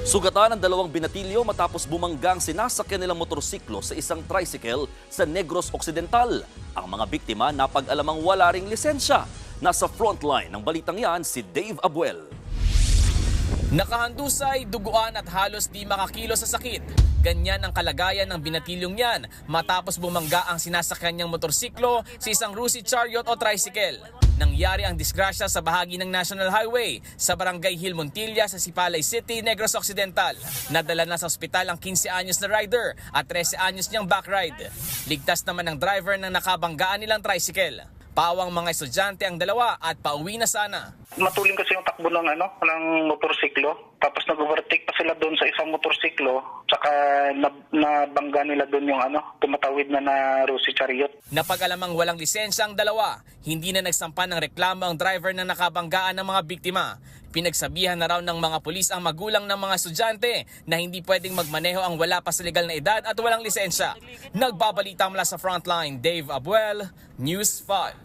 Sugatan ng dalawang binatilyo matapos bumanggang sinasakyan nilang motorsiklo sa isang tricycle sa Negros Occidental. Ang mga biktima napag-alamang wala ring lisensya. Nasa frontline ng balitang yan si Dave Abuel. Nakahandusay, duguan at halos di makakilos sa sakit. Ganyan ang kalagayan ng binatilyong yan matapos bumangga ang sinasakyan niyang motorsiklo sa isang Rusi chariot o tricycle. Nangyari ang disgrasya sa bahagi ng National Highway sa Barangay Hill Montilla sa Sipalay City, Negros Occidental. Nadala na sa ospital ang 15 anyos na rider at 13 anyos niyang backride. Ligtas naman ang driver ng nakabanggaan nilang tricycle. Pawang mga estudyante ang dalawa at pauwi na sana. Matuling kasi yung takbo ng motorsiklo. Tapos nag-overtake pa sila doon sa isang motorsiklo. Tsaka nabangga nila doon yung tumatawid na Rusi chariot. Napag-alamang walang lisensya ang dalawa. Hindi na nagsampa ng reklamo ang driver na nakabanggaan ng mga biktima. Pinagsabihan na raw ng mga pulis ang magulang ng mga estudyante na hindi pwedeng magmaneho ang wala pa sa legal na edad at walang lisensya. Nagbabalita mula sa Frontline, Dave Abuel, News 5.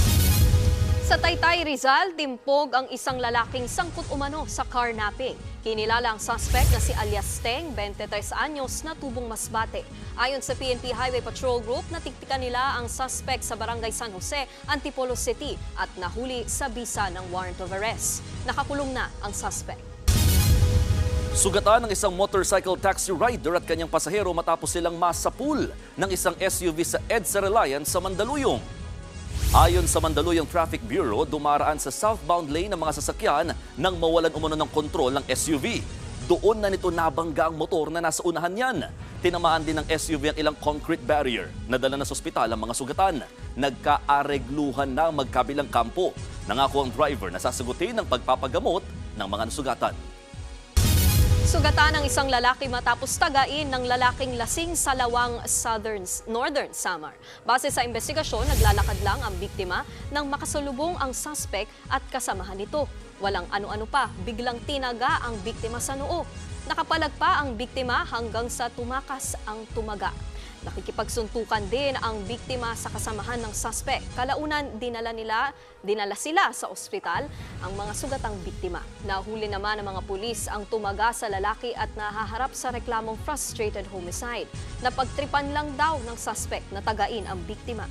Sa Taytay, Rizal, timpog ang isang lalaking sangkot umano sa carnapping. Kinilala ang suspect na si alias Teng, 23 anyos, na tubong Masbate. Ayon sa PNP Highway Patrol Group, natiktikan nila ang suspect sa Barangay San Jose, Antipolo City at nahuli sa bisa ng warrant of arrest. Nakakulong na ang suspect. Sugatan ng isang motorcycle taxi rider at kanyang pasahero matapos silang masapul ng isang SUV sa EDSA Reliance sa Mandaluyong. Ayon sa Mandaluyong Traffic Bureau, dumaraan sa southbound lane ng mga sasakyan nang mawalan umano ng kontrol ng SUV. Doon na nito nabangga ang motor na nasa unahan niyan. Tinamaan din ng SUV ang ilang concrete barrier. Nadala na sa ospital ang mga sugatan. Nagkaaregluhan na magkabilang kampo. Nangako ang driver na sasagutin ang pagpapagamot ng mga nasugatan. Sugatan ng isang lalaki matapos tagain ng lalaking lasing sa Lawang Northern Samar. Base sa investigasyon, naglalakad lang ang biktima nang makasalubong ang suspect at kasamahan nito. Walang ano-ano pa, biglang tinaga ang biktima sa noo. Nakapalag pa ang biktima hanggang sa tumakas ang tumaga. Nakikipagsuntukan din ang biktima sa kasamahan ng suspect. Kalaunan, dinala sila sa ospital ang mga sugatang biktima. Nahuli naman ng mga pulis ang tumaga sa lalaki at nahaharap sa reklamong frustrated homicide. Napagtripan lang daw ng suspect na tagain ang biktima.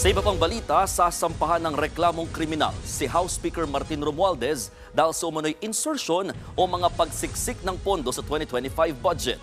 Sa iba pang balita, sasampahan ng reklamong kriminal si House Speaker Martin Romualdez dahil sa umano'y insertion o mga pagsiksik ng pondo sa 2025 budget.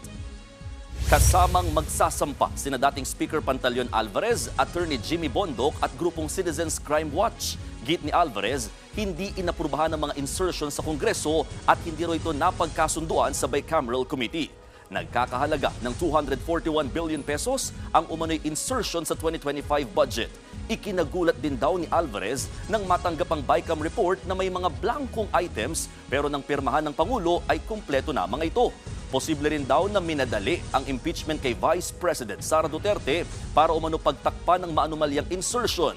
Kasamang magsasampa sina dating Speaker Pantaleon Alvarez, Attorney Jimmy Bondoc at grupong Citizens Crime Watch. Git ni Alvarez, hindi inaprubahan ng mga insertion sa Kongreso at hindi rin ito napagkasunduan sa Bicameral Committee. Nagkakahalaga ng 241 billion pesos ang umano'y insertion sa 2025 budget. Ikinagulat din daw ni Alvarez nang matanggap ang BICAM report na may mga blankong items pero nang pirmahan ng Pangulo ay kumpleto na mga ito. Posible rin daw na minadali ang impeachment kay Vice President Sara Duterte para umano pagtakpan ng maanumalyang insertion.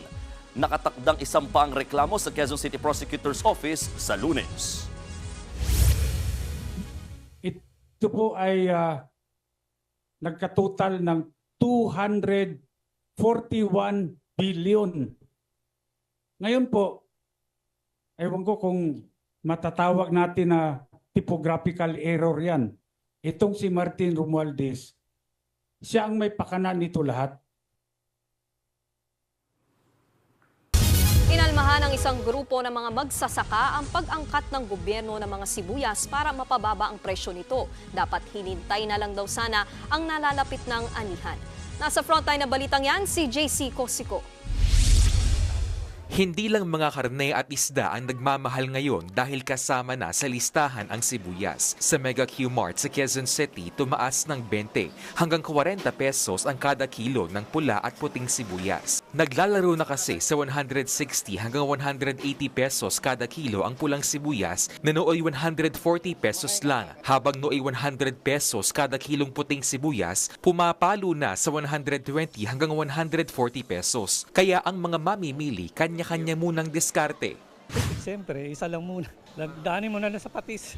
Nakatakdang isampa ang reklamo sa Quezon City Prosecutor's Office sa Lunes. Ito po ay nagkatotal ng 241 billion. Ngayon po, ewan ko kung matatawag natin na typographical error yan. Itong si Martin Romualdez, siya ang may pakana nito lahat. Inalmahan ng isang grupo ng mga magsasaka ang pag-angkat ng gobyerno ng mga sibuyas para mapababa ang presyo nito. Dapat hinintay na lang daw sana ang nalalapit ng anihan. Nasa frontline na balitang yan, si JC Cosico. Hindi lang mga karne at isda ang nagmamahal ngayon dahil kasama na sa listahan ang sibuyas. Sa Mega Q-Mart sa Quezon City, tumaas ng 20 hanggang 40 pesos ang kada kilo ng pula at puting sibuyas. Naglalaro na kasi sa 160 hanggang 180 pesos kada kilo ang pulang sibuyas na nooy 140 pesos lang, habang nooy 100 pesos kada kilong puting sibuyas, pumapalo na sa 120 hanggang 140 pesos. Kaya ang mga mamimili kanya-kanya munang diskarte. Siyempre, isa lang muna. Daanin mo na lang sa patis.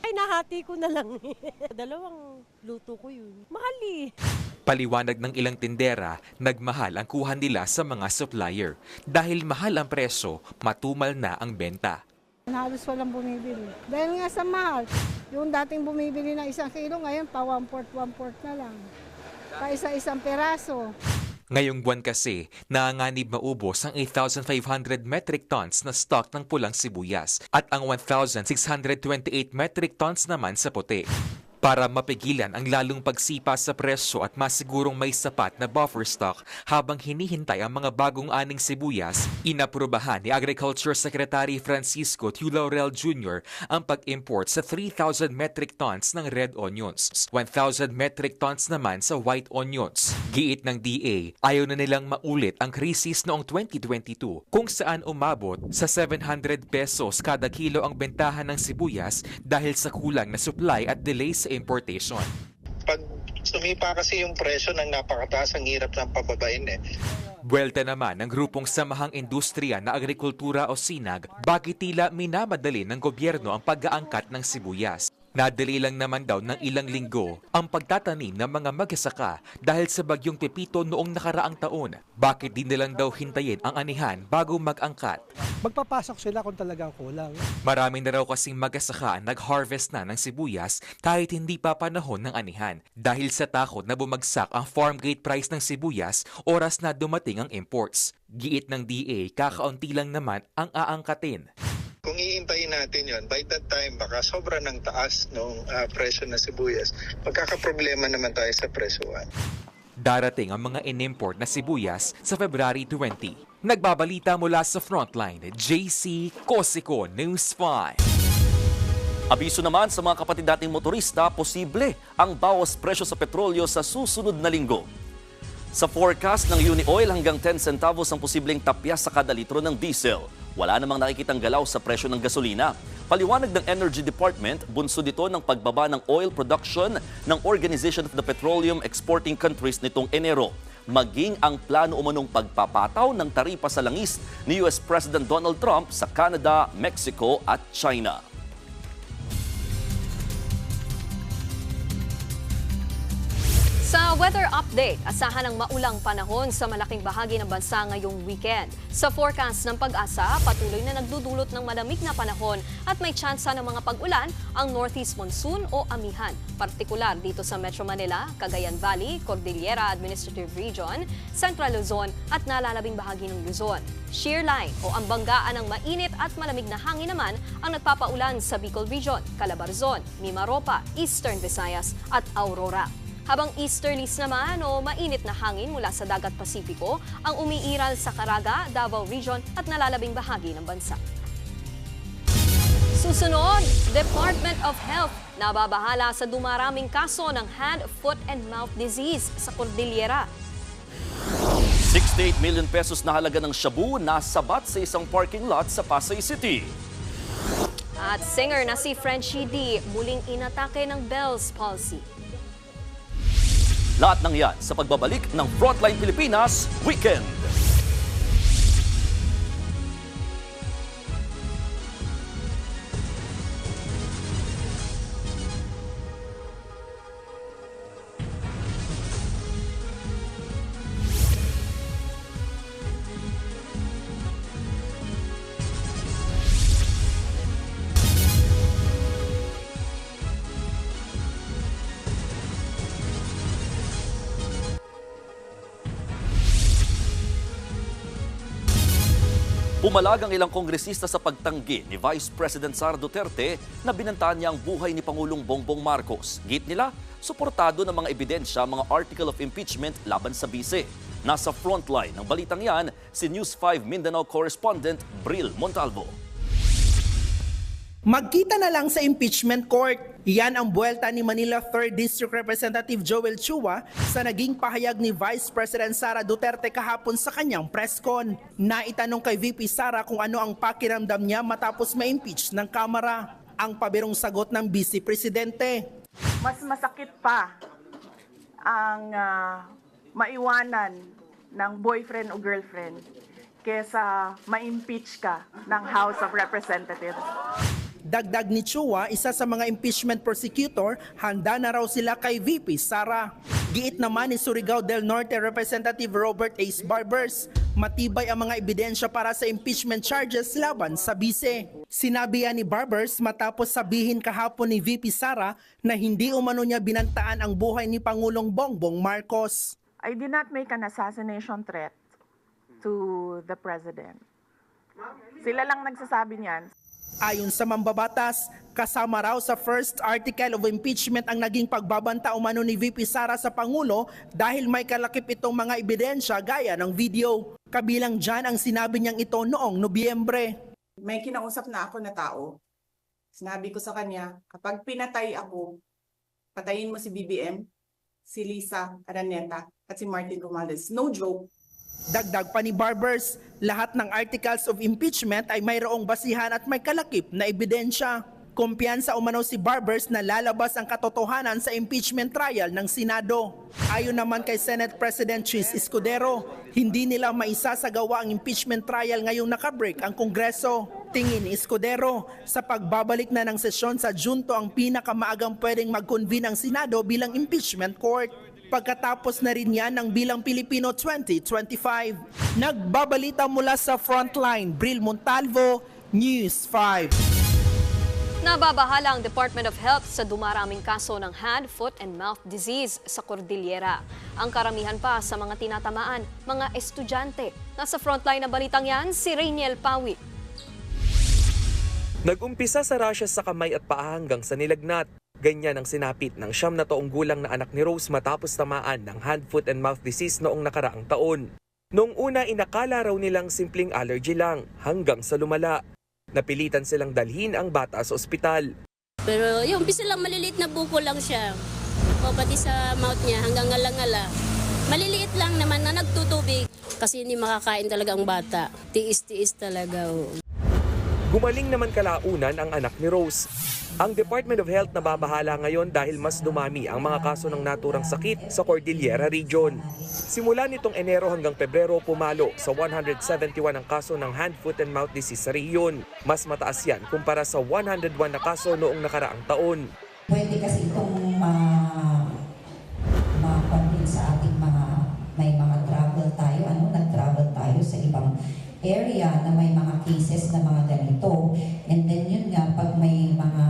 Ay, nahati ko na lang. Dalawang luto ko yun. Mahal eh. Paliwanag ng ilang tindera, nagmahal ang kuha nila sa mga supplier. Dahil mahal ang presyo, matumal na ang benta. Halos walang bumibili. Dahil nga sa mahal. Yung dating bumibili ng 1 kilo, ngayon pa 1/4 na lang. Pa isa-isang peraso. Ngayong buwan kasi, naanganib maubos ang 8,500 metric tons na stock ng pulang sibuyas at ang 1,628 metric tons naman sa puti. Para mapigilan ang lalong pagsipa sa presyo at masigurong may sapat na buffer stock habang hinihintay ang mga bagong aning sibuyas, inaprubahan ni Agriculture Secretary Francisco Tiu Laurel Jr. ang pag-import sa 3,000 metric tons ng red onions, 1,000 metric tons naman sa white onions. Giit ng DA, ayaw na nilang maulit ang krisis noong 2022 kung saan umabot sa 700 pesos kada kilo ang bentahan ng sibuyas dahil sa kulang na supply at delay sa importation. Pag sumipa kasi yung presyo ng napakataas, ang hirap ng pababain eh. Buwelta naman ng grupong Samahang Industriya na Agrikultura o SINAG, bakit tila minamadali ng gobyerno ang pag-aangkat ng sibuyas. Nadali lang naman daw ng ilang linggo ang pagtatanim ng mga magsasaka dahil sa bagyong Pepito noong nakaraang taon. Bakit di nilang daw hintayin ang anihan bago mag-angkat? Magpapasok sila kung talagang kulang. Marami na raw kasing magsasaka nag-harvest na ng sibuyas kahit hindi pa panahon ng anihan. Dahil sa takot na bumagsak ang farm gate price ng sibuyas, oras na dumating ang imports. Giit ng DA, kakaunti lang naman ang aangkatin. Kung iintayin natin yon, by that time baka sobra ng taas ng presyo ng sibuyas. Magkakaproblema naman tayo sa presyoan. Darating ang mga inimport na sibuyas sa February 20. Nagbabalita mula sa Frontline, JC Cosico, News 5. Abiso naman sa mga kapatid nating motorista, posible ang bawas presyo sa petrolyo sa susunod na linggo. Sa forecast ng UniOil, hanggang 10 centavos ang posibleng tapya sa kada litro ng diesel. Wala namang nakikitang galaw sa presyo ng gasolina. Paliwanag ng Energy Department, bunso dito ng pagbaba ng oil production ng Organization of the Petroleum Exporting Countries nitong Enero. Maging ang plano umanong pagpapataw ng taripa sa langis ni US President Donald Trump sa Canada, Mexico at China. Sa weather update, asahan ang maulang panahon sa malaking bahagi ng bansa ngayong weekend. Sa forecast ng Pag-asa, patuloy na nagdudulot ng malamig na panahon at may tsansa ng mga pag-ulan ang Northeast Monsoon o Amihan. Partikular dito sa Metro Manila, Cagayan Valley, Cordillera Administrative Region, Central Luzon at nalalabing bahagi ng Luzon. Shear line o ang banggaan ng mainit at malamig na hangin naman ang nagpapaulan sa Bicol Region, Calabarzon, Mimaropa, Eastern Visayas at Aurora. Habang easterlies naman o mainit na hangin mula sa Dagat Pasipiko ang umiiral sa Caraga, Davao Region at nalalabing bahagi ng bansa. Susunod, Department of Health nababahala sa dumaraming kaso ng hand, foot and mouth disease sa Cordillera. 68 million pesos na halaga ng shabu nasabat sa isang parking lot sa Pasay City. At singer na si Frenchie D muling inatake ng Bell's palsy. Lahat ng yan sa pagbabalik ng Frontline Pilipinas Weekend. Pumalag ang ilang kongresista sa pagtanggi ni Vice President Sara Duterte na binantaan niya ang buhay ni Pangulong Bongbong Marcos. Git nila, suportado ng mga ebidensya mga article of impeachment laban sa bise. Nasa frontline ng balitang yan, si News 5 Mindanao correspondent Bril Montalvo. Magkita na lang sa impeachment court. Iyan ang buwelta ni Manila 3rd District Representative Joel Chua sa naging pahayag ni Vice President Sara Duterte kahapon sa kanyang press con. Naitanong kay VP Sara kung ano ang pakiramdam niya matapos ma-impeach ng Kamara. Ang pabirong sagot ng Vice Presidente. Mas masakit pa ang maiwanan ng boyfriend o girlfriend kesa ma-impeach ka ng House of Representatives. Dagdag ni Chua, isa sa mga impeachment prosecutor, handa na raw sila kay VP Sara. Giit naman ni Surigao del Norte Representative Robert Ace Barbers, Matibay ang mga ebidensya para sa impeachment charges laban sa bise. Sinabi yan ni Barbers matapos sabihin kahapon ni VP Sara na hindi umano niya binantaan ang buhay ni Pangulong Bongbong Marcos. I did not make an assassination threat to the president. Sila lang nagsasabi niyan. Ayon sa mambabatas, kasama raw sa first article of impeachment ang naging pagbabanta umano ni VP Sara sa Pangulo dahil may kalakip itong mga ebidensya gaya ng video. Kabilang dyan ang sinabi niyang ito noong Nobyembre. May kinausap na ako na tao. Sinabi ko sa kanya, kapag pinatay ako, patayin mo si BBM, si Lisa Araneta at si Martin Romualdez. No joke. Dagdag pa ni Barbers, lahat ng articles of impeachment ay mayroong basihan at may kalakip na ebidensya. Kumpiyansa umano si Barbers na lalabas ang katotohanan sa impeachment trial ng Senado. Ayon naman kay Senate President Chis Escudero, hindi nila maisasagawa ang impeachment trial ngayong nakabreak ang Kongreso. Tingin ni Escudero, sa pagbabalik na ng sesyon sa Junto ang pinakamaagang pwedeng mag-convene ang Senado bilang impeachment court. Pagkatapos na rin yan ng Bilang Pilipino 2025. Nagbabalita mula sa Frontline, Bril Montalvo, News 5. Nababahala ang Department of Health sa dumaraming kaso ng hand, foot and mouth disease sa Cordillera. Ang karamihan pa sa mga tinatamaan, mga estudyante. Nasa frontline na balitang yan, si Rainiel Pawi. Nag-umpisa sa rashes sa kamay at paa hanggang sa nilagnat. Ganyan ang sinapit ng 9 na taong gulang na anak ni Rose matapos tamaan ng hand, foot and mouth disease noong nakaraang taon. Noong una, inakala raw nilang simpleng allergy lang hanggang sa lumala. Napilitan silang dalhin ang bata sa ospital. Pero yung umpisa lang maliliit na buko lang siya. O pati sa mouth niya hanggang ngala-ngala. Maliliit lang naman na nagtutubig kasi hindi makakain talaga ang bata. Tiis-tiis talaga. Gumaling naman kalaunan ang anak ni Rose. Ang Department of Health nababahala ngayon dahil mas dumami ang mga kaso ng naturang sakit sa Cordillera Region. Simula nitong Enero hanggang Pebrero, pumalo sa 171 ang kaso ng hand, foot and mouth disease sa rehiyon. Mas mataas yan kumpara sa 101 na kaso noong nakaraang taon. Pwede kasi itong mapansin sa ating may mga travel tayo, nag-travel tayo sa ibang area na may mga cases na mga ganito. And then yun nga, pag may mga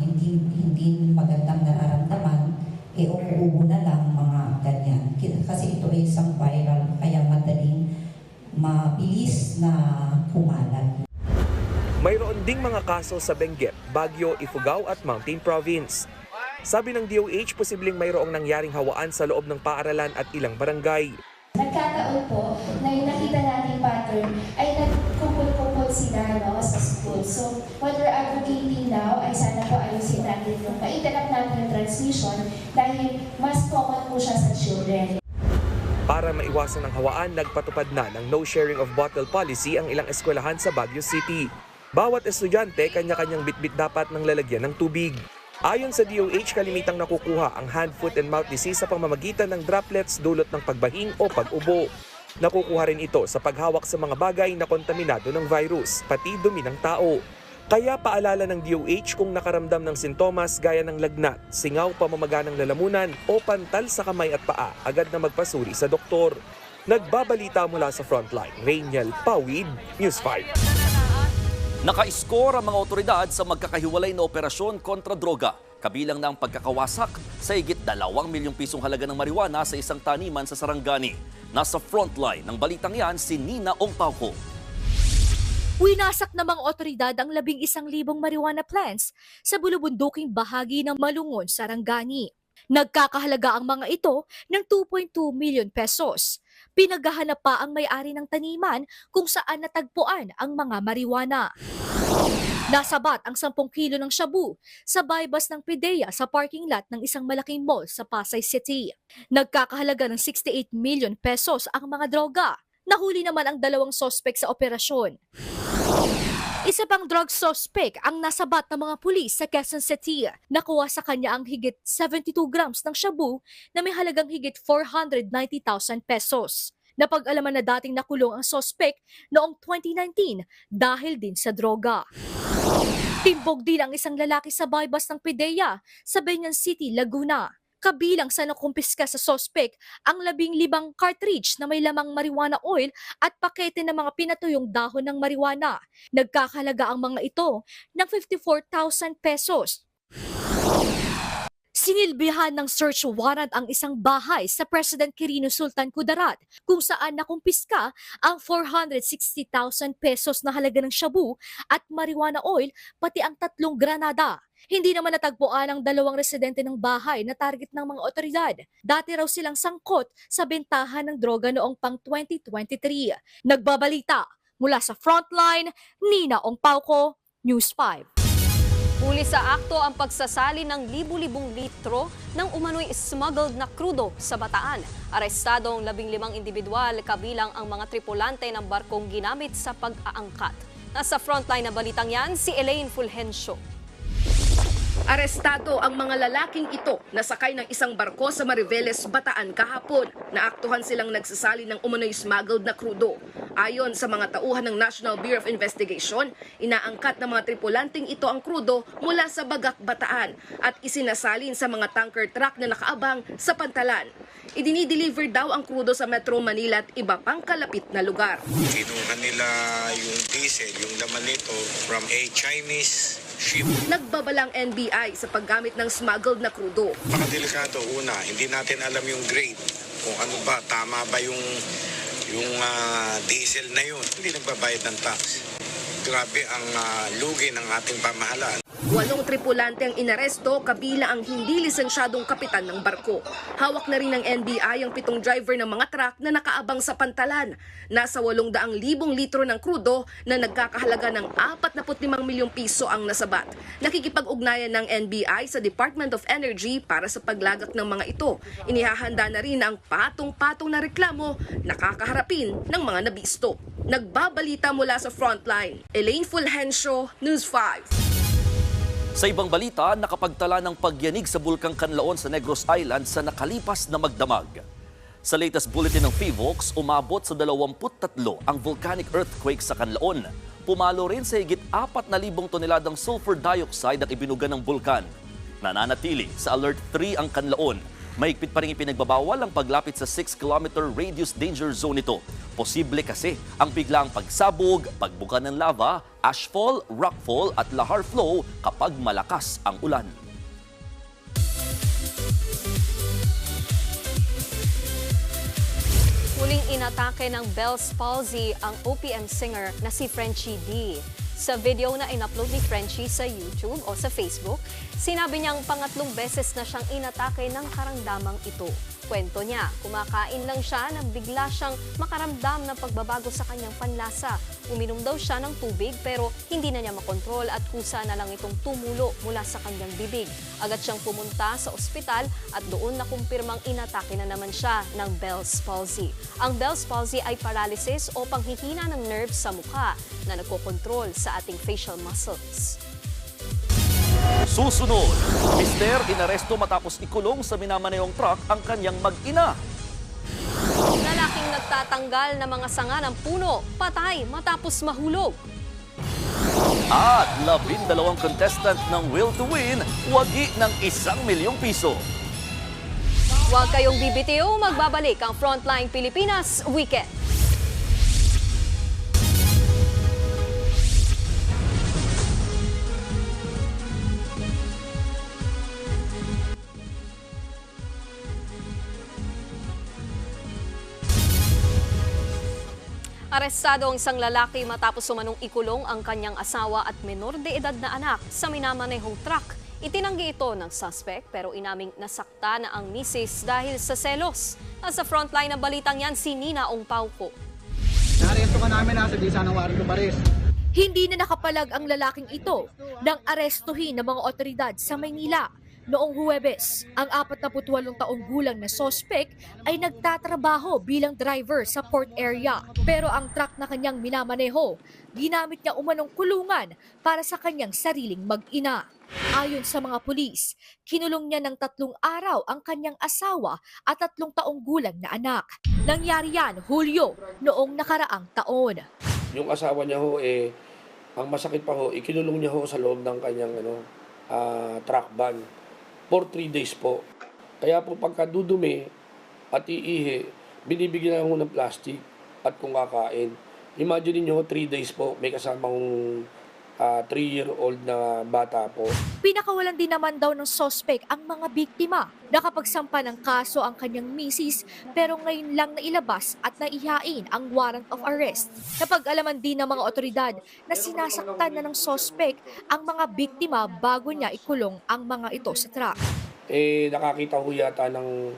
hindi magandang nararamdaman, uubo na lang mga ganyan. Kasi ito ay isang viral, kaya madaling mabilis na kumalat. Mayroon ding mga kaso sa Benguet, Baguio, Ifugao at Mountain Province. Sabi ng DOH, posibleng mayroong nangyaring hawaan sa loob ng paaralan at ilang barangay. Nagkataon po na yung nakita nating pattern ay nagkumpul-kumpul sila sa school. So what we're advocating now ay sana po ayusin natin yung ma-interrupt natin yung transmission dahil mas common po siya sa children. Para maiwasan ang hawaan, nagpatupad na ng no sharing of bottle policy ang ilang eskwelahan sa Baguio City. Bawat estudyante, kanya-kanyang bitbit dapat ng lalagyan ng tubig. Ayon sa DOH, kalimitang nakukuha ang hand, foot and mouth disease sa pamamagitan ng droplets dulot ng pagbahing o pag-ubo. Nakukuha rin ito sa paghawak sa mga bagay na kontaminado ng virus, pati dumi ng tao. Kaya paalala ng DOH kung nakaramdam ng sintomas gaya ng lagnat, singaw, pamamaga ng lalamunan o pantal sa kamay at paa, agad na magpasuri sa doktor. Nagbabalita mula sa Frontline, Rainiel Pawid, News 5. Naka-score ang mga otoridad sa magkakahiwalay na operasyon kontra droga. Kabilang na ang pagkakawasak sa higit 2 milyong pisong halaga ng marijuana sa isang taniman sa Sarangani. Nasa frontline ng balitang yan si Nina Ongpauco. Winasak ng mga otoridad ang 11,000 marijuana plants sa bulubunduking bahagi ng Malungon, Sarangani. Nagkakahalaga ang mga ito ng 2.2 million pesos. Pinaghahanap pa ang may-ari ng taniman kung saan natagpuan ang mga marijuana. Nasabat ang 10 kilo ng shabu sa bypass ng PIDEA sa parking lot ng isang malaking mall sa Pasay City. Nagkakahalaga ng 68 million pesos ang mga droga. Nahuli naman ang 2 sospek sa operasyon. Isa pang drug suspect ang nasabat ng mga pulis sa Quezon City. Nakuha sa kanya ang higit 72 grams ng shabu na may halagang higit 490,000 pesos. Napag-alaman na dating nakulong ang suspect noong 2019 dahil din sa droga. Timbog din ang isang lalaki sa bypass ng PIDEA sa Benyan City, Laguna. Kabilang sa nakumpiska sa sospek ang 15 cartridge na may lamang marijuana oil at pakete ng mga pinatuyong dahon ng marijuana. Nagkakahalaga ang mga ito ng 54,000 pesos. Sinilbihan ng search warrant ang isang bahay sa President Quirino Sultan Kudarat kung saan nakumpiska ang 460,000 pesos na halaga ng shabu at marijuana oil pati ang 3 granada. Hindi naman natagpuan ang 2 residente ng bahay na target ng mga otoridad. Dati raw silang sangkot sa bentahan ng droga noong pang 2023. Nagbabalita mula sa Frontline, Nina Ongpauco, News 5. Huli sa akto ang pagsasali ng libu-libong litro ng umano'y smuggled na krudo sa Bataan. Arestado ang 15 individual kabilang ang mga tripulante ng barkong ginamit sa pag-aangkat. Nasa frontline na balitang yan, si Elaine Fulgencio. Arestado ang mga lalaking ito na sakay ng isang barko sa Mariveles, Bataan kahapon. Naaktuhan silang nagsasali ng umano'y smuggled na krudo. Ayon sa mga tauhan ng National Bureau of Investigation, inaangkat ng mga tripulanteng ito ang krudo mula sa Bagak, Bataan at isinasalin sa mga tanker truck na nakaabang sa Pantalan. Idinideliver daw ang krudo sa Metro Manila at iba pang kalapit na lugar. Kinuha nila yung diesel, yung laman nito from a Chinese ship. Nagbabalang NBI sa paggamit ng smuggled na krudo. Delikado una, hindi natin alam yung grade. Kung ano ba, tama ba yung diesel na yun. Hindi nagbabayad ng tax. Grabe ang lugi ng ating pamahalaan. 8 tripulante ang inaresto, kabila ang hindi lisensyadong kapitan ng barko. Hawak na rin ng NBI ang 7 driver ng mga truck na nakaabang sa Pantalan. Nasa 800,000 litro ng krudo na nagkakahalaga ng 45 milyong piso ang nasabat. Nakikipag-ugnayan ng NBI sa Department of Energy para sa paglagak ng mga ito. Inihahanda na rin ang patong-patong na reklamo na kakaharapin ng mga nabisto. Nagbabalita mula sa Frontline, Elaine Fulgencio, News 5. Sa ibang balita, nakapagtala ng pagyanig sa Bulkang Canlaon sa Negros Island sa nakalipas na magdamag. Sa latest bulletin ng PHIVOLCS, umabot sa 23 ang volcanic earthquake sa Canlaon. Pumalo rin sa higit 4,000 toneladang sulfur dioxide ang ibinuga ng bulkan. Nananatili sa Alert 3 ang Canlaon. Mahigpit pa rin ipinagbabawal ang paglapit sa 6-kilometer radius danger zone nito. Posible kasi ang biglang pagsabog, pagbuka ng lava, ashfall, rockfall at lahar flow kapag malakas ang ulan. Huling inatake ng Bell's palsy ang OPM singer na si Frenchie D. Sa video na in-upload ni Frenchie sa YouTube o sa Facebook, sinabi niyang pangatlong beses na siyang inatake ng karamdamang ito. Kwento niya, kumakain lang siya nang bigla siyang makaramdam ng pagbabago sa kanyang panlasa. Uminom daw siya ng tubig pero hindi na niya makontrol at kusa na lang itong tumulo mula sa kanyang bibig. Agad siyang pumunta sa ospital at doon nakumpirmang inatake na naman siya ng Bell's palsy. Ang Bell's palsy ay paralysis o panghihina ng nerves sa mukha na nagkokontrol sa ating facial muscles. Susunod, mister inaresto matapos ikulong sa minamanayong truck ang kanyang mag-ina. Lalaking nagtatanggal ng mga sanga ng puno, patay matapos mahulog. At 12 contestant ng Will to Win, wagi ng 1 milyong piso. Huwag kayong bibitiw, magbabalik ang Frontline Pilipinas Weekend. Arestado ang isang lalaki matapos sumanong ikulong ang kanyang asawa at menor de edad na anak sa minamanehong truck. Itinanggi ito ng suspect pero inaming nasakta na ang misis dahil sa selos. Nasa frontline na balitang yan si Nina Ongpauco. Naresto ka namin nasa bisa ng warrant of arrest. Hindi na nakapalag ang lalaking ito nang arestuhin ng mga otoridad sa Maynila. Noong Huwebes, ang 48 taong gulang na sospek ay nagtatrabaho bilang driver sa port area. Pero ang truck na kanyang minamaneho, ginamit niya umanong kulungan para sa kanyang sariling mag-ina. Ayon sa mga pulis, kinulong niya ng 3 araw ang kanyang asawa at 3 taong gulang na anak. Nangyari yan Hulyo noong nakaraang taon. Yung asawa niya ho, ang masakit pa ho, ikinulong niya ho sa loob ng kanyang truck van. For 3 days po. Kaya po pagka dudumi at iihi, binibigyan lang ho ng plastic at kung kakain. Imagine niyo 3 days po, may kasamang 3-year-old na bata po. Pinakawalan din naman daw ng sospek ang mga biktima. Nakapagsampa ng kaso ang kanyang misis pero ngayon lang nailabas at naihain ang warrant of arrest. Napag-alaman din ng mga otoridad na sinasaktan na ng sospek ang mga biktima bago niya ikulong ang mga ito sa truck. Nakakita ho yata ng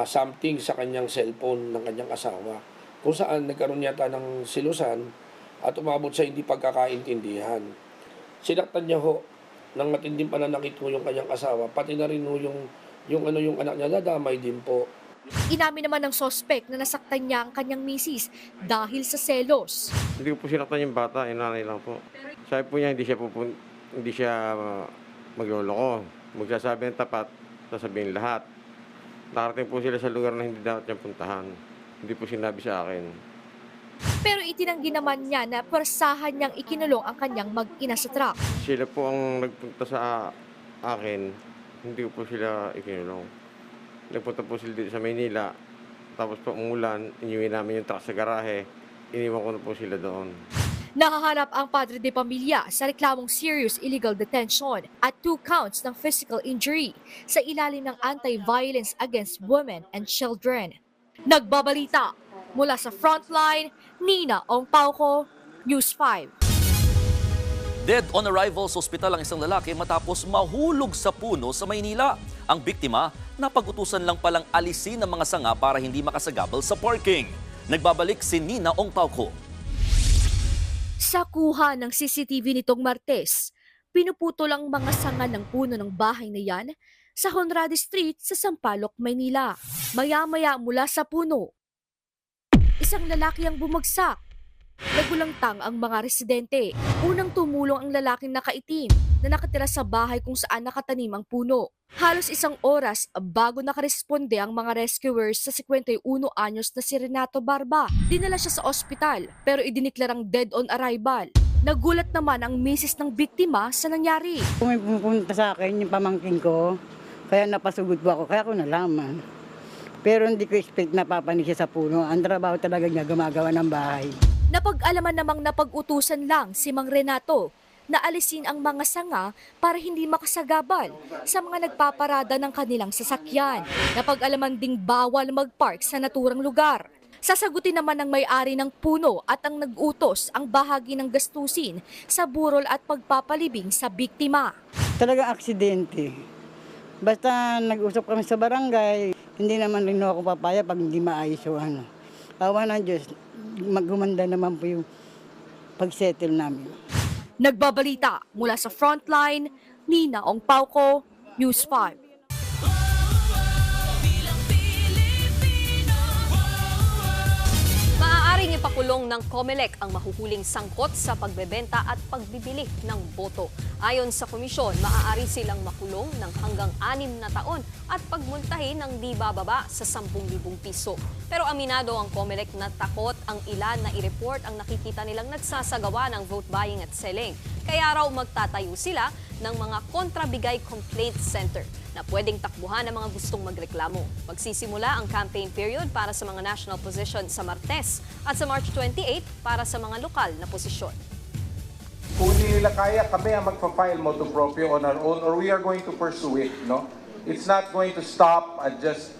something sa kanyang cellphone ng kanyang asawa kung saan nagkaroon yata ng silusan at umabot sa hindi pagkakaintindihan. Sinaktan niya ho ng matinding pananakit ho yung kanyang asawa, pati na rin ho yung anak niya nadamay din po. Inamin naman ng sospek na nasaktan niya ang kanyang misis dahil sa selos. Hindi ko po sinaktan yung bata, inanay lang po. Sabi po niya hindi siya magloloko. Magsasabi ng tapat, sasabihin lahat. Nakarating po sila sa lugar na hindi dapat niyang puntahan. Hindi po sinabi sa akin. Pero itinanggi naman niya na persahan niyang ikinulong ang kanyang mag-ina sa truck. Sila po ang nagpunta sa akin, hindi ko po sila ikinulong. Nagpunta po sila dito sa Maynila, tapos po umulan, inuwi namin yung truck sa garahe, iniwan ko na po sila doon. Nahaharap ang padre de pamilya sa reklamong serious illegal detention at 2 counts ng physical injury sa ilalim ng Anti-Violence Against Women and Children. Nagbabalita mula sa Frontline, Nina Ongpauco, News 5. Dead on arrival sa ospital ang isang lalaki matapos mahulog sa puno sa Maynila. Ang biktima, napag-utusan lang palang alisin ng mga sanga para hindi makasagabal sa parking. Nagbabalik si Nina Ongpauco. Sa kuha ng CCTV nitong Martes, pinuputol ang mga sanga ng puno ng bahay na yan sa Honrade Street sa Sampaloc, Maynila. Maya-maya mula sa puno, isang lalaki ang bumagsak. Nagulangtang ang mga residente. Unang tumulong ang lalaking nakaitim na nakatira sa bahay kung saan nakatanim ang puno. Halos 1 oras bago nakaresponde ang mga rescuers sa 51 anyos na si Renato Barba. Dinala siya sa ospital pero idiniklarang dead on arrival. Nagulat naman ang misis ng biktima sa nangyari. May pumunta sa akin yung pamangkin ko, kaya napasugod po ako, kaya ako nalaman. Pero hindi ko expect na papanik siya sa puno. Ang trabaho talaga niya gumagawa ng bahay. Napag-alaman namang napag-utusan lang si Mang Renato na alisin ang mga sanga para hindi makasagabal sa mga nagpaparada ng kanilang sasakyan. Napag-alaman ding bawal mag-park sa naturang lugar. Sasagutin naman ng may-ari ng puno at ang nag-utos ang bahagi ng gastusin sa burol at pagpapalibing sa biktima. Talagang aksidente. Basta nag-usap kami sa barangay, hindi naman rin ako papaya pag hindi maayos o ano. Awa ng Diyos, maggumanda naman po yung pag-settle namin. Nagbabalita mula sa Frontline, Nina Ongpauco, News 5. Maaaring ipakulong ng COMELEC ang mahuhuling sangkot sa pagbebenta at pagbibili ng boto. Ayon sa komisyon, maaari silang makulong ng hanggang 6 na taon at pagmultahin ng di bababa sa 10,000 piso. Pero aminado ang COMELEC na takot ang ilan na i-report ang nakikita nilang nagsasagawa ng vote buying at selling. Kaya raw magtatayo sila ng mga kontrabigay complaint center na pwedeng takbuhan ng mga gustong magreklamo. Magsisimula ang campaign period para sa mga national position sa Martes at sa March 28 para sa mga lokal na posisyon. Kung hindi nila kaya, kami ang magpa-file motu proprio on our own or we are going to pursue it. No? It's not going to stop at just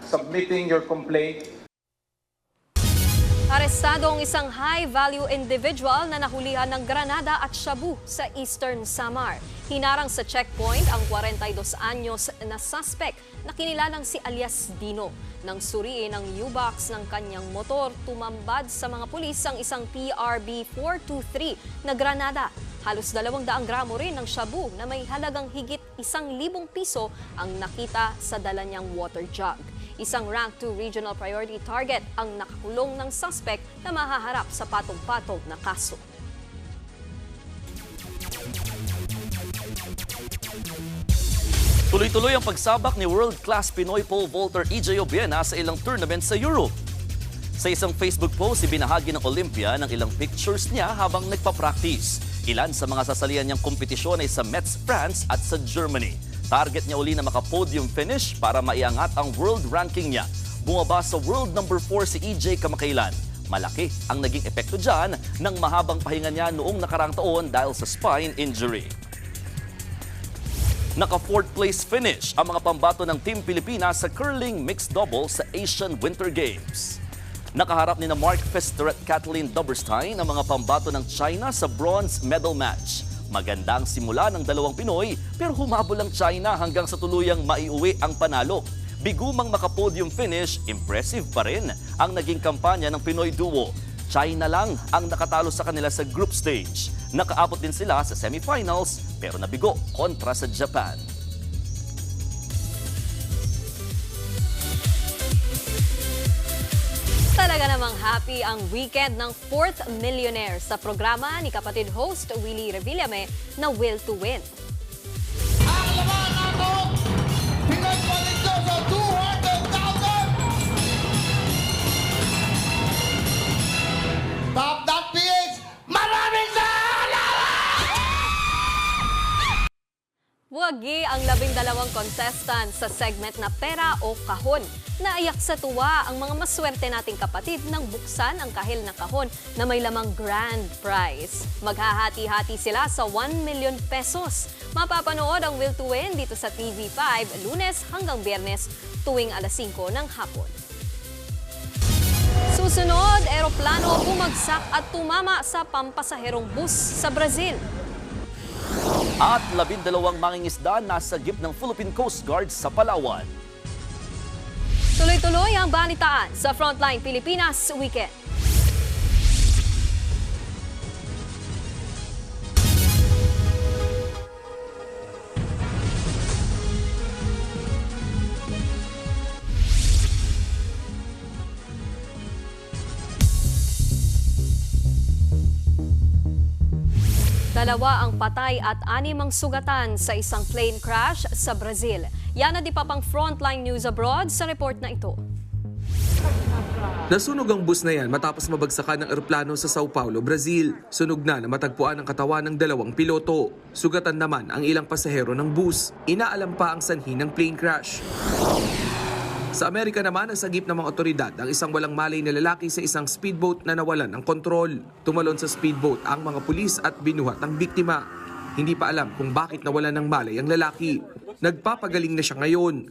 submitting your complaint. Arestado ang isang high-value individual na nahulihan ng granada at shabu sa Eastern Samar. Hinarang sa checkpoint ang 42 anyos na suspect na kinilalang si alias Dino. Nang suriin ang U-box ng kanyang motor, tumambad sa mga pulis ang isang PRB 423 na granada. Halos 200 gramo rin ng shabu na may halagang higit 1,000 piso ang nakita sa dala niyang water jug. Isang rank 2 regional priority target ang nakakulong ng suspect na mahaharap sa patong-patong na kaso. Tuloy-tuloy ang pagsabak ni world-class Pinoy pole vaulter EJ Obiena sa ilang tournament sa Europe. Sa isang Facebook post, ibinahagi ng Olympia ng ilang pictures niya habang nagpa-practice. Ilan sa mga sasalihan niyang kompetisyon ay sa Metz, France at sa Germany. Target niya uli na maka-podium finish para maiangat ang world ranking niya. Bumaba sa world number 4 si EJ kamakailan. Malaki ang naging epekto dyan ng mahabang pahinga niya noong nakaraang taon dahil sa spine injury. Naka-4th place finish ang mga pambato ng Team Pilipinas sa curling mixed double sa Asian Winter Games. Nakaharap ni na Mark Pfister at Kathleen Doberstein ang mga pambato ng China sa bronze medal match. Magandang simula ng dalawang Pinoy pero humabol ang China hanggang sa tuluyang maiuwi ang panalo. Bigumang maka-podium finish, impressive pa rin ang naging kampanya ng Pinoy duo. China lang ang nakatalo sa kanila sa group stage. Nakaabot din sila sa semifinals pero nabigo kontra sa Japan. Talaga namang happy ang weekend ng 4th Millionaire sa programa ni kapatid host Willie Revillame na Will to Win. Ang laman natin, pinagpalit ko sa 200,000! Top that PH, maraming Wagi ang 12 contestant sa segment na Pera o Kahon. Naiyak sa tuwa ang mga maswerte nating kapatid nang buksan ang kahil na kahon na may lamang grand prize. Maghahati-hati sila sa 1 million pesos. Mapapanood ang Will to Win dito sa TV5 Lunes hanggang Biyernes tuwing alas 5 ng hapon. Susunod, eroplano bumagsak at tumama sa pampasaherong bus sa Brazil. At 12 mangingisda nasa gip ng Philippine Coast Guard sa Palawan. Tuloy-tuloy ang balitaan sa Frontline Pilipinas Weekend. Dalawa ang patay at 6 ang sugatan sa isang plane crash sa Brazil. Yan na di pa pang Frontline News Abroad sa report na ito. Nasunog ang bus na yan matapos mabagsakan ng eroplano sa Sao Paulo, Brazil. Sunog na matagpuan ang katawan ng 2 piloto. Sugatan naman ang ilang pasahero ng bus. Inaalam pa ang sanhi ng plane crash. Sa Amerika naman, nasagip ng mga otoridad ang isang walang malay na lalaki sa isang speedboat na nawalan ng kontrol. Tumalon sa speedboat ang mga pulis at binuhat ang biktima. Hindi pa alam kung bakit nawalan ng malay ang lalaki. Nagpapagaling na siya ngayon.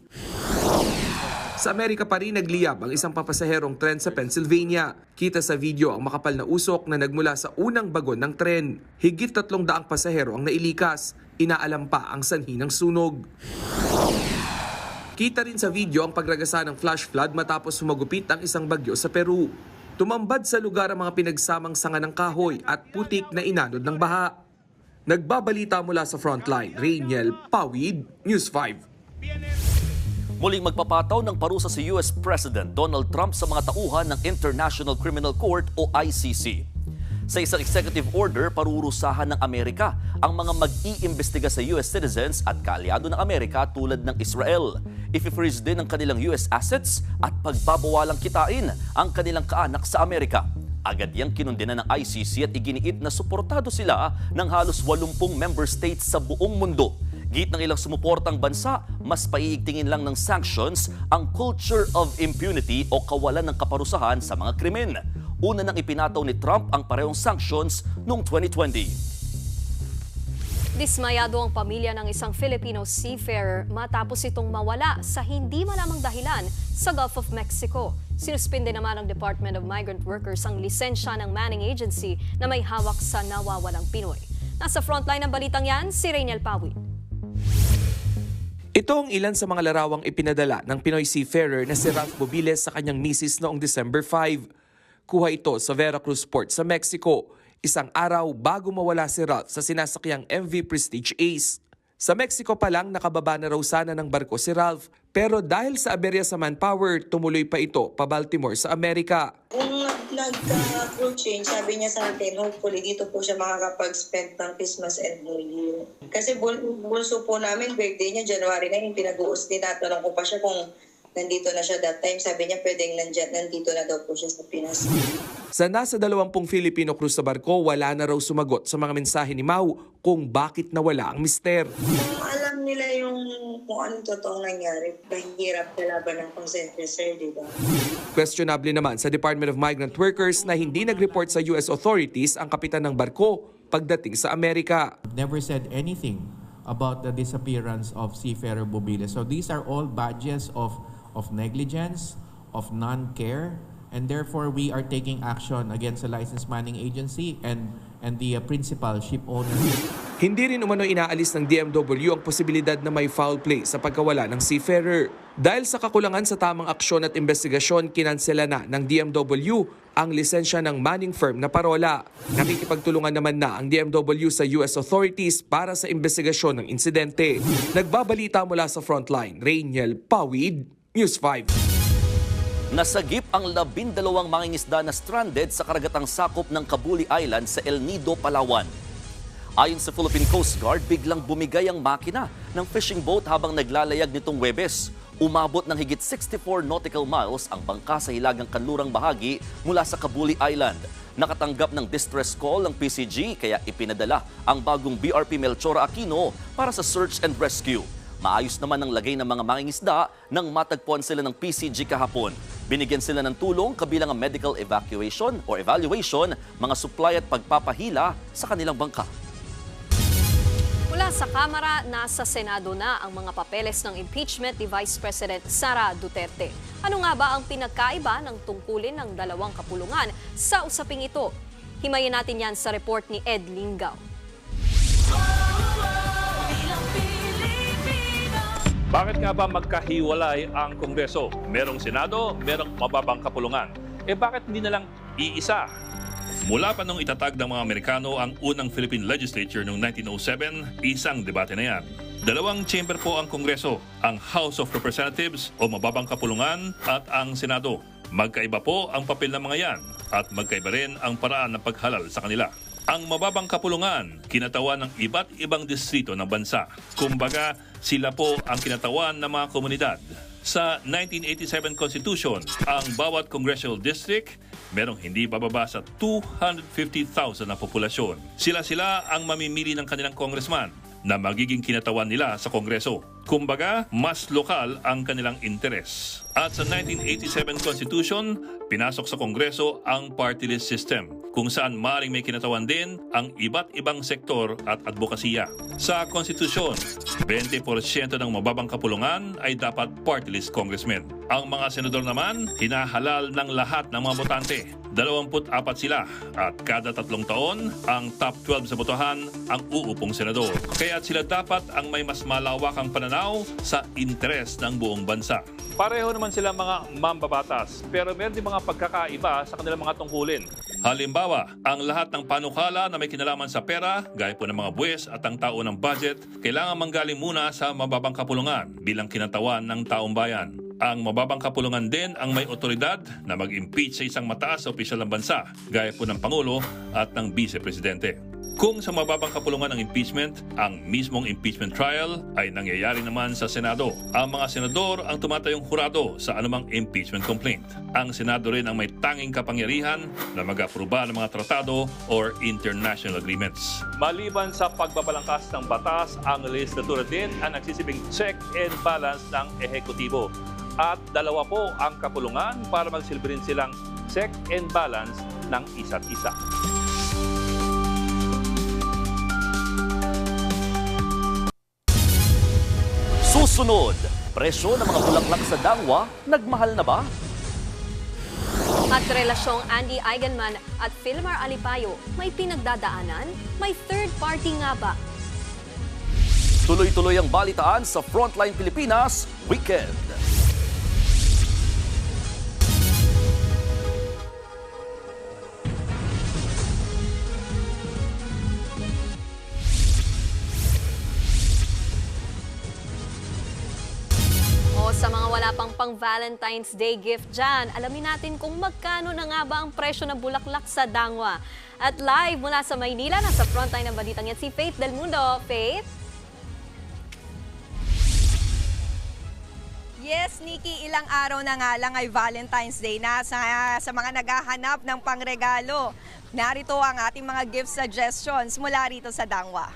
Sa Amerika pa rin nagliyab ang isang papasaherong tren sa Pennsylvania. Kita sa video ang makapal na usok na nagmula sa unang bagon ng tren. Higit 300 pasahero ang nailikas. Inaalam pa ang sanhi ng sunog. Kita rin sa video ang pagragasa ng flash flood matapos sumagupit ang isang bagyo sa Peru. Tumambad sa lugar ang mga pinagsamang sanga ng kahoy at putik na inanod ng baha. Nagbabalita mula sa Frontline, Rainiel Pawid, News 5. Muling magpapataw ng parusa si US President Donald Trump sa mga tauhan ng International Criminal Court o ICC. Sa isang executive order, parurusahan ng Amerika ang mga mag-iimbestiga sa US citizens at kaalyado ng Amerika tulad ng Israel. I-freeze din ang kanilang US assets at pagbabawalang kitain ang kanilang kaanak sa Amerika. Agad yang kinundinan ng ICC at iginiit na suportado sila ng halos 80 member states sa buong mundo. Git ng ilang sumuportang bansa, mas paiigtingin lang ng sanctions ang culture of impunity o kawalan ng kaparusahan sa mga krimen. Una nang ipinataw ni Trump ang parehong sanctions noong 2020. Dismayado ang pamilya ng isang Filipino seafarer matapos itong mawala sa hindi malamang dahilan sa Gulf of Mexico. Sinuspinde naman ng Department of Migrant Workers ang lisensya ng manning agency na may hawak sa nawawalang Pinoy. Nasa frontline ng balitang yan, si Rainiel Pawid. Ito ang ilan sa mga larawang ipinadala ng Pinoy seafarer na si Ralph Bobiles sa kanyang misis noong December 5. Kuha ito sa Veracruz Port sa Mexico, isang araw bago mawala si Ralph sa sinasakyang MV Prestige Ace. Sa Mexico pa lang nakababa na raw sana ng barko si Ralph, pero dahil sa aberya sa manpower, tumuloy pa ito pa Baltimore sa Amerika. Kung nagka-crew change, sabi niya sa atin, hopefully dito po siya makakapag-spend ng Christmas and New Year. Kasi bunso po namin, birthday niya, January 9, pinag-uus din. Natanong ko pa siya kung nandito na siya that time. Sabi niya pwedeng nandito na daw po siya sa Pinas. Sa nasa 20 Filipino crew sa barko, wala na raw sumagot sa mga mensahe ni Mau kung bakit nawala ang mister. Kung alam nila yung kung anong totoong nangyari, mahirap kalaban ng consent sir, di ba? Questionable naman sa Department of Migrant Workers na hindi nag-report sa US authorities ang kapitan ng barko pagdating sa Amerika. Never said anything about the disappearance of Seafarer Bubile. So these are all badges of negligence, of non-care, and therefore we are taking action against the licensed manning agency and the principal ship owner. Hindi rin umano inaalis ng DMW ang posibilidad na may foul play sa pagkawala ng seafarer. Dahil sa kakulangan sa tamang aksyon at investigasyon, kinansela na ng DMW ang lisensya ng manning firm na Parola. Nakikipagtulungan naman na ang DMW sa US authorities para sa investigasyon ng insidente. Nagbabalita mula sa frontline, Rainiel Pawid, News 5. Nasagip ang 12 mangingisda na stranded sa karagatang sakop ng Cabuli Island sa El Nido, Palawan. Ayon sa Philippine Coast Guard, biglang bumigay ang makina ng fishing boat habang naglalayag nitong Huwebes. Umabot ng higit 64 nautical miles ang bangka sa hilagang kanlurang bahagi mula sa Cabuli Island. Nakatanggap ng distress call ang PCG kaya ipinadala ang bagong BRP Melchora Aquino para sa search and rescue. Maayos naman ang lagay ng mga mangingisda nang matagpuan sila ng PCG kahapon. Binigyan sila ng tulong kabilang ang medical evacuation or evaluation, mga supply at pagpapahila sa kanilang bangka. Mula sa Kamara, nasa Senado na ang mga papeles ng impeachment ni Vice President Sara Duterte. Ano nga ba ang pinagkaiba ng tungkulin ng dalawang kapulungan sa usaping ito? Himayin natin yan sa report ni Ed Lingaw. Bakit nga ba magkahiwalay ang Kongreso? Merong Senado, merong mababang kapulungan. Bakit hindi na lang iisa? Mula pa nung itatag ng mga Amerikano ang unang Philippine Legislature noong 1907, isang debate na yan. Dalawang chamber po ang Kongreso, ang House of Representatives o mababang kapulungan at ang Senado. Magkaiba po ang papel ng mga yan at magkaiba rin ang paraan ng paghalal sa kanila. Ang mababang kapulungan, kinatawan ng iba't ibang distrito ng bansa. Kumbaga, sila po ang kinatawan ng mga komunidad. Sa 1987 Constitution, ang bawat congressional district merong hindi bababa sa 250,000 na populasyon. Sila-sila ang mamimili ng kanilang congressman na magiging kinatawan nila sa Kongreso. Kumbaga, mas lokal ang kanilang interes. At sa 1987 Constitution, pinasok sa Kongreso ang party list system, kung saan maaaring may kinatawan din ang iba't ibang sektor at advokasya. Sa Konstitusyon, 20% ng mababang kapulungan ay dapat party list congressmen. Ang mga senador naman, hinahalal ng lahat ng mga botante. 24 sila at kada 3 taon, ang top 12 sa botohan ang uupong senador. Kaya sila dapat ang may mas malawakang pananaw sa interes ng buong bansa. Pareho naman sila mga mambabatas, pero meron din mga pagkakaiba sa kanilang mga tungkulin. Halimbawa, ang lahat ng panukala na may kinalaman sa pera, gaya po ng mga buwes at ang tao ng budget, kailangan manggaling muna sa mababang kapulungan bilang kinatawan ng taong bayan. Ang mababang kapulungan din ang may otoridad na mag-impeach sa isang mataas na opisyal ng bansa, gaya po ng Pangulo at ng Vice Presidente. Kung sa mababang kapulungan ng impeachment, ang mismong impeachment trial ay nangyayari naman sa Senado. Ang mga senador ang tumatayong hurado sa anumang impeachment complaint. Ang Senado rin ang may tanging kapangyarihan na mag-aproba ng mga tratado or international agreements. Maliban sa pagbabalangkas ng batas, ang legislatura din ang nagsisibing check and balance ng ehekutibo. At dalawa po ang kapulungan para magsilbi rin silang check and balance ng isa't isa. Susunod, presyo ng mga bulaklak sa Dangwa, nagmahal na ba? At relasyong Andy Eigenman at Philmar Alipayo, may pinagdadaanan? May third party nga ba? Tuloy-tuloy ang balitaan sa Frontline Pilipinas Weekend. Sa mga wala pang Valentine's Day gift dyan, alamin natin kung magkano na nga ba ang presyo ng bulaklak sa Dangwa. At live mula sa Maynila, nasa frontline ng balitang yan si Faith Del Mundo. Faith? Yes, Nikki, ilang araw na nga lang ay Valentine's Day na sa mga naghahanap ng pangregalo. Narito ang ating mga gift suggestions mula rito sa Dangwa.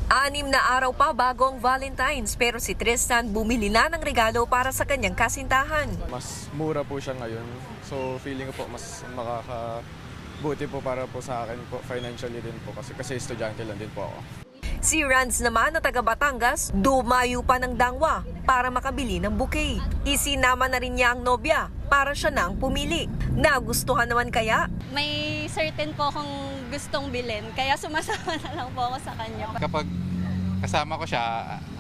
6 na araw pa bago ang Valentine's pero si Tristan bumili na ng regalo para sa kanyang kasintahan. Mas mura po siya ngayon. So feeling ko po mas makakabuti po para po sa akin po financially din po kasi estudyante lang din po ako. Si Ranz naman na taga Batangas, dumayo pa ng Dangwa para makabili ng bouquet. Isinama na rin niya ang nobya para siya nang pumili. Nagustuhan naman kaya? May certain po akong gustong bilhin, kaya sumasama na lang po ako sa kanya. Kapag kasama ko siya,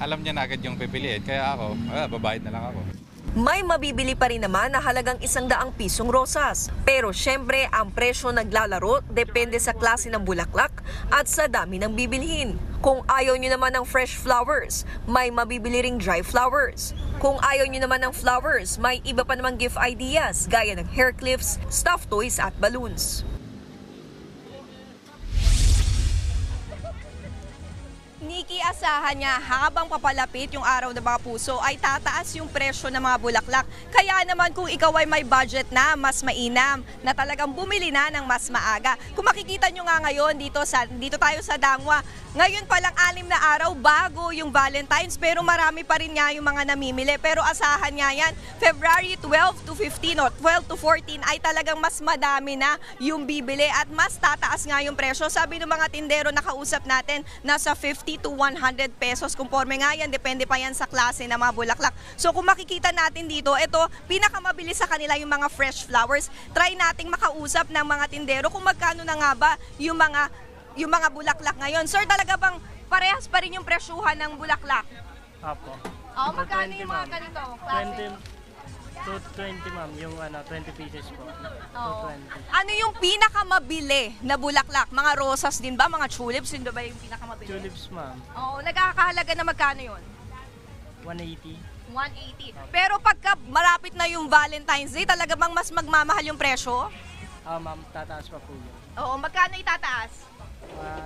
alam niya na agad yung pipiliin, kaya ako, babayad na lang ako. May mabibili pa rin naman na halagang 100 pisong rosas. Pero syempre, ang presyo naglalaro depende sa klase ng bulaklak at sa dami ng bibilhin. Kung ayaw nyo naman ng fresh flowers, may mabibili ring dry flowers. Kung ayaw nyo naman ng flowers, may iba pa namang gift ideas gaya ng hair clips, stuffed toys at balloons. Nikki, asahan niya habang papalapit yung araw ng mga puso ay tataas yung presyo ng mga bulaklak. Kaya naman kung ikaw ay may budget na, mas mainam na talagang bumili na ng mas maaga. Kung makikita nyo nga ngayon dito tayo sa Dangwa, ngayon pa lang 6 na araw bago yung Valentine's pero marami pa rin nga yung mga namimili. Pero asahan nga yan, February 12 to 15 o 12 to 14 ay talagang mas madami na yung bibili at mas tataas nga yung presyo. Sabi ng mga tindero na kausap natin, nasa 50 to 100 pesos. Conforme nga yan, depende pa yan sa klase ng mga bulaklak. So kung makikita natin dito, ito, pinakamabili sa kanila yung mga fresh flowers. Try nating makausap ng mga tindero kung magkano na nga ba yung mga bulaklak ngayon. Sir, talaga bang parehas pa rin yung presyuhan ng bulaklak? Apo. Oh, magkano yung mga ganito? Klase? 220 ma'am, yung 20 pieces po. 220. Ano yung pinakamabili na bulaklak? Mga rosas din ba? Mga tulips? Yun ba yung pinakamabili? Tulips ma'am. Oo, nagkakahalaga na magkano yun? 180. 180. Pero pagka malapit na yung Valentine's Day, talaga bang mas magmamahal yung presyo? Ma'am, tataas pa po yun. Oo, magkano itataas?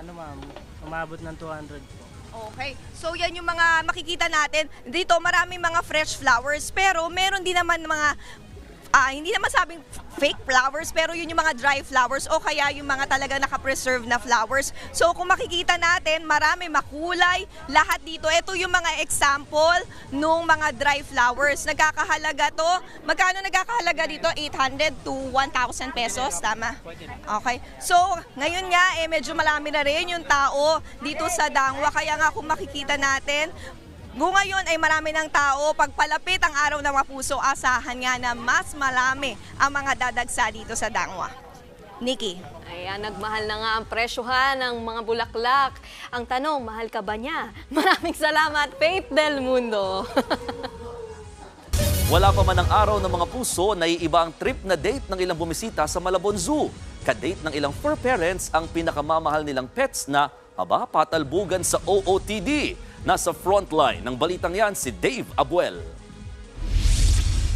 Ma'am, umabot ng 200 po. Okay. So yan yung mga makikita natin. Dito maraming mga fresh flowers pero meron din naman mga hindi naman sabing fake flowers pero yun yung mga dry flowers o kaya yung mga talaga naka-preserve na flowers. So kung makikita natin, marami makulay lahat dito. Ito yung mga example nung mga dry flowers. Nagkakahalaga to. Magkano nagkakahalaga dito? 800 to 1,000 pesos. Tama? Okay. So ngayon nga medyo marami na rin yung tao dito sa Dangwa. Kaya nga kung makikita natin, ngayon ay marami ng tao. Pagpalapit ang araw ng mga puso, asahan nga na mas marami ang mga dadagsa dito sa Dangwa. Nikki. Ayan, nagmahal na nga ang presyohan ng mga bulaklak. Ang tanong, mahal ka ba niya? Maraming salamat, Faith Del Mundo. Wala pa man ang araw ng mga puso, naiiba ang trip na date ng ilang bumisita sa Malabon Zoo. Kadate ng ilang fur parents ang pinakamamahal nilang pets na patalbugan sa OOTD. Nasa frontline ng balitang yan si Dave Abuel.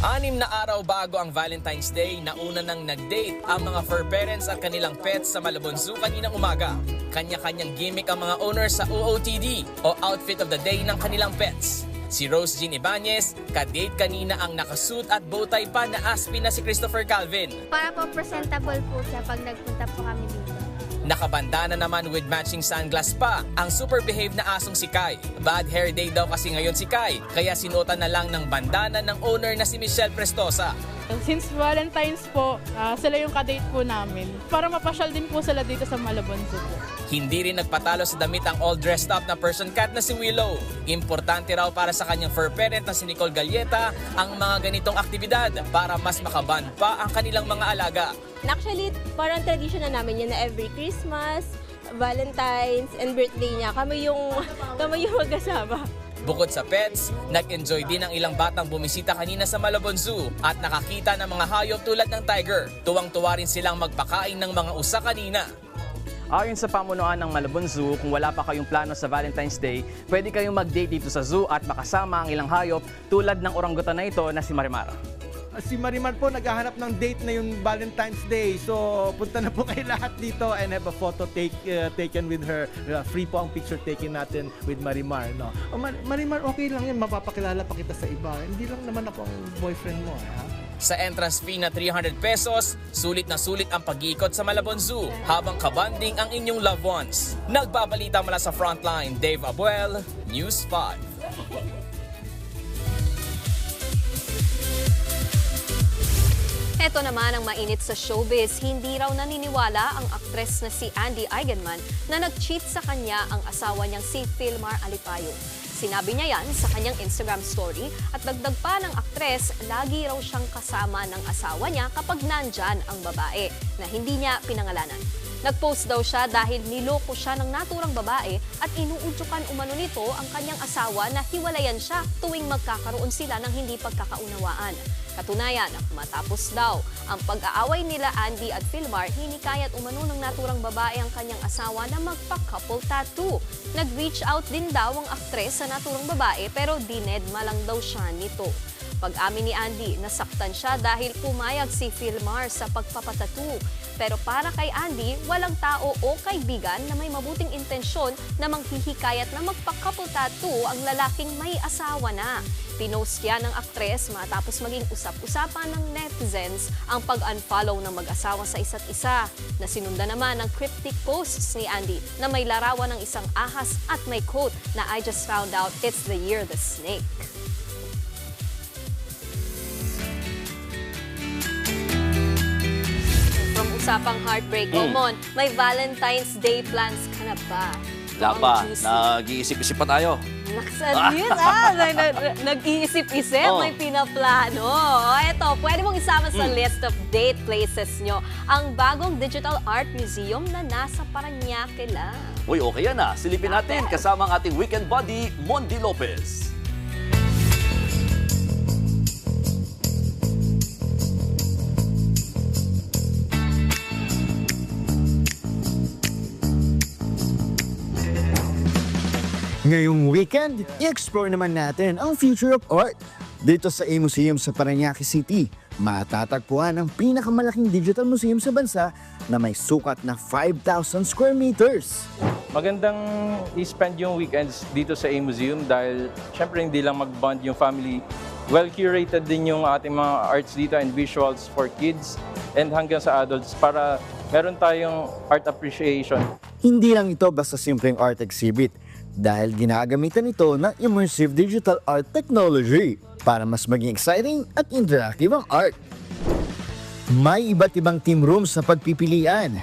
6 na araw bago ang Valentine's Day, nauna nang nag-date ang mga fur parents at kanilang pets sa Malabon Zoo kaninang umaga. Kanya-kanyang gimmick ang mga owners sa OOTD o Outfit of the Day ng kanilang pets. Si Rose Jean Ibanez, kadate kanina ang nakasuit at bowtie pa na aspi na si Christopher Calvin. Para po presentable po siya pag nagpunta po kami dito. Nakabandana naman with matching sunglass pa ang super behave na asong si Kai. Bad hair day daw kasi ngayon si Kai, kaya sinuotan na lang ng bandana ng owner na si Michelle Prestosa. Since Valentine's po, sila yung kadate po namin. Para mapasyal din po sila dito sa Malabon Zoo po. Hindi rin nagpatalo sa damit ang all dressed up na Persian cat na si Willow. Importante raw para sa kanyang fur parent na si Nicole Galleta ang mga ganitong aktibidad para mas makaband pa ang kanilang mga alaga. Actually, parang tradition na namin yan na every Christmas, Valentine's, and birthday niya, kami yung magkasama. Bukod sa pets, nag-enjoy din ang ilang batang bumisita kanina sa Malabon Zoo at nakakita ng mga hayop tulad ng tiger. Tuwang-tuwa rin silang magpakain ng mga usa kanina. Ayon sa pamunuan ng Malabon Zoo, kung wala pa kayong plano sa Valentine's Day, pwede kayong mag-date dito sa zoo at makasama ang ilang hayop tulad ng orangutan na ito na si Marimar. si Marimar po naghahanap ng date na yung Valentine's Day. So, punta na po kayo lahat dito and have a photo taken with her. Free po ang picture taken natin with Marimar, no? Marimar, okay lang yan. Mapapakilala pa kita sa iba. Hindi lang naman ako ang boyfriend mo, ha? Sa entrance fee na 300 pesos, sulit na sulit ang pag-ikot sa Malabon Zoo habang kabanding ang inyong loved ones. Nagbabalita mula sa Frontline, Dave Abuel, News 5. Ito naman ang mainit sa showbiz. Hindi raw naniniwala ang aktres na si Andy Eigenman na nag-cheat sa kanya ang asawa niyang si Filmar Alipayo. Sinabi niya yan sa kanyang Instagram story at dagdag pa ng aktres, lagi raw siyang kasama ng asawa niya kapag nandyan ang babae na hindi niya pinangalanan. Nag-post daw siya dahil niloko siya ng naturang babae at inuudyukan umano nito ang kanyang asawa na hiwalayan siya tuwing magkakaroon sila ng hindi pagkakaunawaan. Katunayan, matapos daw ang pag-aaway nila Andy at Filmar, hinikayat umano ng naturang babae ang kanyang asawa na magpa-couple tattoo. Nag-reach out din daw ang aktres sa naturang babae pero dinedma lang daw siya nito. Pag-amin ni Andy, nasaktan siya dahil pumayag si Filmar sa pagpapatattoo. Pero para kay Andy, walang tao o kaibigan na may mabuting intensyon na manghihikayat na magpa-couple tattoo ang lalaking may asawa na. Pinost yan ng aktres matapos maging usap-usapan ng netizens ang pag-unfollow ng mag-asawa sa isa't isa. Nasinundan naman ng cryptic posts ni Andy na may larawan ng isang ahas at may quote na "I just found out it's the year the snake." From usapang heartbreak, Mon, may Valentine's Day plans ka na ba? Wala pa. Nag-iisip-isip pa tayo. Nag-iisip-isip, may pinaplano. Ito, pwede mong isama sa list of date places nyo ang bagong digital art museum na nasa Parañaque lang. Uy, okay yan ah. Silipin natin kasama ang ating weekend buddy, Mondi Lopez. Ngayong weekend, i-explore naman natin ang future of art. Dito sa A-Museum sa Parañaque City, matatagpuan ang pinakamalaking digital museum sa bansa na may sukat na 5,000 square meters. Magandang i-spend yung weekends dito sa A-Museum dahil syempre hindi lang mag-bond yung family. Well-curated din yung ating mga arts dito and visuals for kids and hanggang sa adults para meron tayong art appreciation. Hindi lang ito basta simpleng art exhibit dahil ginagamitan ito ng immersive digital art technology para mas maging exciting at interactive ang art. May iba't ibang team rooms sa pagpipilian.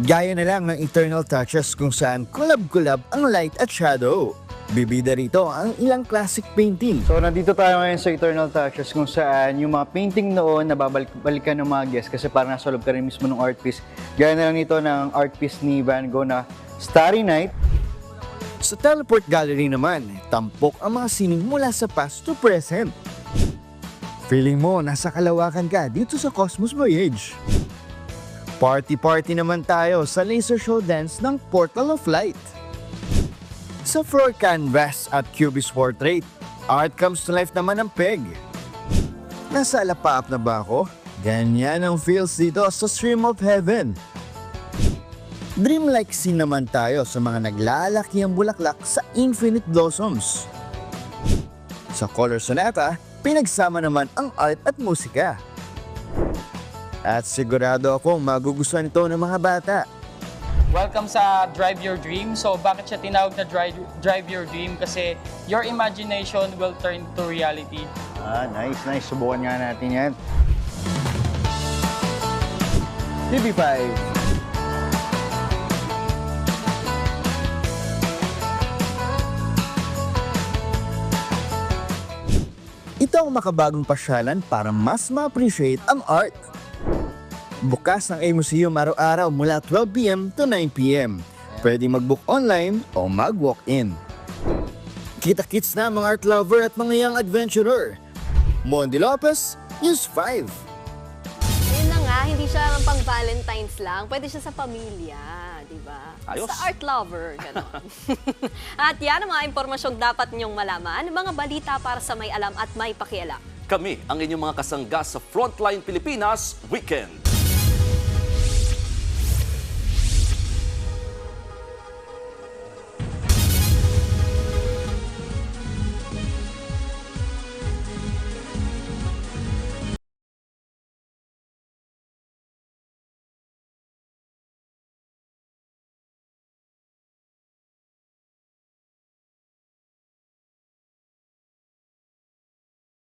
Gaya na lang ng Eternal Touches kung saan collab-collab ang light at shadow. Bibida rito ang ilang classic painting. So nandito tayo ngayon sa Eternal Touches kung saan yung mga painting noon nababalikan ng mga guests kasi parang nasa loob ka rin mismo ng art piece. Gaya na lang nito ng art piece ni Van Gogh na Starry Night. Sa Teleport Gallery naman, tampok ang mga sining mula sa past to present. Feeling mo nasa kalawakan ka dito sa Cosmos Voyage. Party-party naman tayo sa laser show dance ng Portal of Light. Sa floor canvas at cubist portrait, art comes to life naman ang peg. Nasa alapaap na ba ako? Ganyan ang feels dito sa Stream of Heaven. Dreamlike scene naman tayo sa mga naglalaki ang bulaklak sa Infinite Blossoms. Sa Color Sonata, pinagsama naman ang art at musika. At sigurado akong magugustuhan ito ng mga bata. Welcome sa Drive Your Dream. So bakit siya tinawag na Drive Your Dream? Kasi your imagination will turn to reality. Nice. Subukan nga natin yan. TV5. Ito ang makabagong pasyalan para mas ma-appreciate ang art. Bukas ang A-Museum araw-araw mula 12 p.m. to 9 p.m. Pwede mag-book online o mag-walk-in. Kita-kits na mga art lover at mga young adventurer. Mondi Lopez, News 5. Yun na nga, hindi siya pang Valentine's lang. Pwede siya sa pamilya, di ba? Ayos. Sa art lover, gano'n. At yan ang mga impormasyong dapat niyong malaman, mga balita para sa may alam at may pakialam. Kami ang inyong mga kasangga sa Frontline Pilipinas Weekend.